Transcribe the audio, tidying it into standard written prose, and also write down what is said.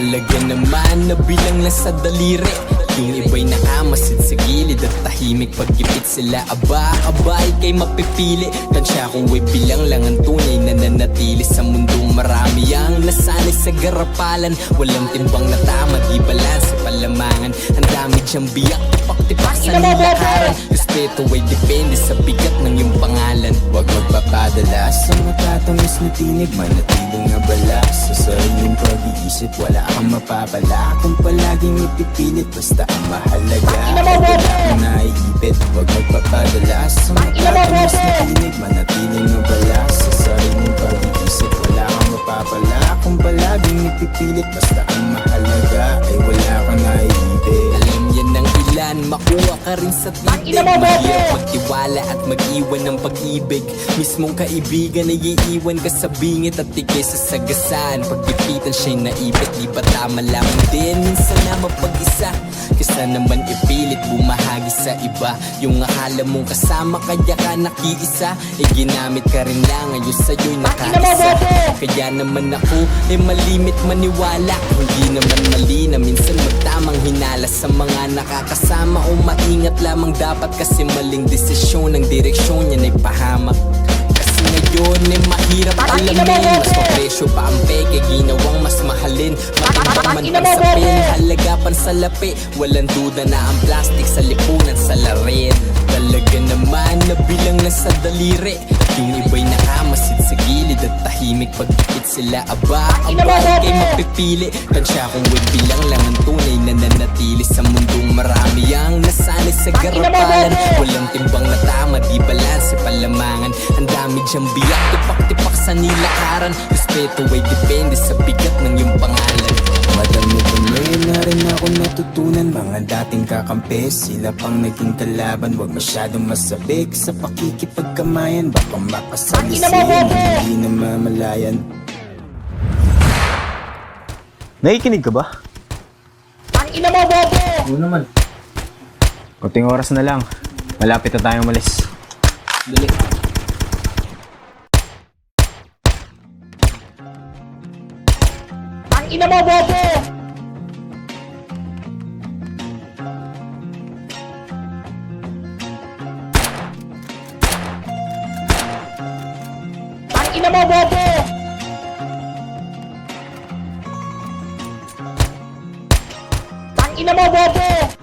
Talaga naman nabilang lang sa daliri. Yung iba'y nakamasid sa gilid at tahimik pagkipit sila. Aba-abay kay mapipili. Tansya kung way bilang lang ang tunay na nanatili sa mundong marami ang nasanay sa garapalan. Walang timbang na tama, di balanse palamangan. Ang dami diyang biyak, tipak-tipak sa nilakaran. Respeto ay depende sa bigat ng iyong pangalan. Huwag magpapadala sa matatamis na tinig, manatiling abala sa sariling pag-iisip. Wala kang mapapala kung palaging ipipilit. Basta ang mahalaga ay wala kang naiipit. Huwag magpapadala sa matatamis na tinig, manatiling abala sa sariling pag-iisip. Wala kang mapapala kung palaging ipipilit. Basta ang mahalaga ay wala kang naiipit. Alam yan ng ilan, makuha ka rin sa titig. Mahirap magtiwala at mag-iwan ng pag-ibig. Mismong kaibigan ay iiwan ka sa bingit at tigay sa sagasaan. Pagpipitan siya'y naipit, di ba tama lang din? Minsan na mapag-isa, kesa naman ipilit bumahagi sa iba. Yung akala mong kasama kaya ka nakiisa, eh ginamit ka rin lang, ngayon sa'yo'y nakaisa. Kaya naman ako ay malimit maniwala. Hindi naman mali na minsan magtamang hinala sa mga nakakasama. O maingat lamang dapat kasi maling desisyon ang direksyon niya na'y pahamak. Kasi ngayon ay mahirap alamin, mas mapresyo pa ang peke, ginawang mas mahalin. Matimbang man pansapin, halaga pansalapi. Walang duda na ang plastic sa lipunan sa larin. Talaga naman nabilang na sa daliri. Yung iba'y nakamasid sa gilid at tahimik pagkikit sila. Aba-abay kay mapipili. Tansya kung way bilang lang ang tunay na nanatili sa mundong marami ang nasanay sa garapalan. Walang timbang na tama, di balanse palamangan. Ang dami diyang biyak, tipak-tipak sa nilakaran. Respeto ay depende sa bigat ng iyong pangalan. Madami-dami na rin ako natutunan. Mga dating kakampi, sila pang naging kalaban. Huwag masyadong masabik sa pakikipagkamayan. Baka mapasalisin, hindi namamalayan. Nakikinig ka ba? Ang ina mo, bobo! Oo naman. Kunting oras na lang. Malapit na tayong umalis. Dali. Ang ina mo, bobo! Ang ina mo, bobo! Ang ina mo, bobo!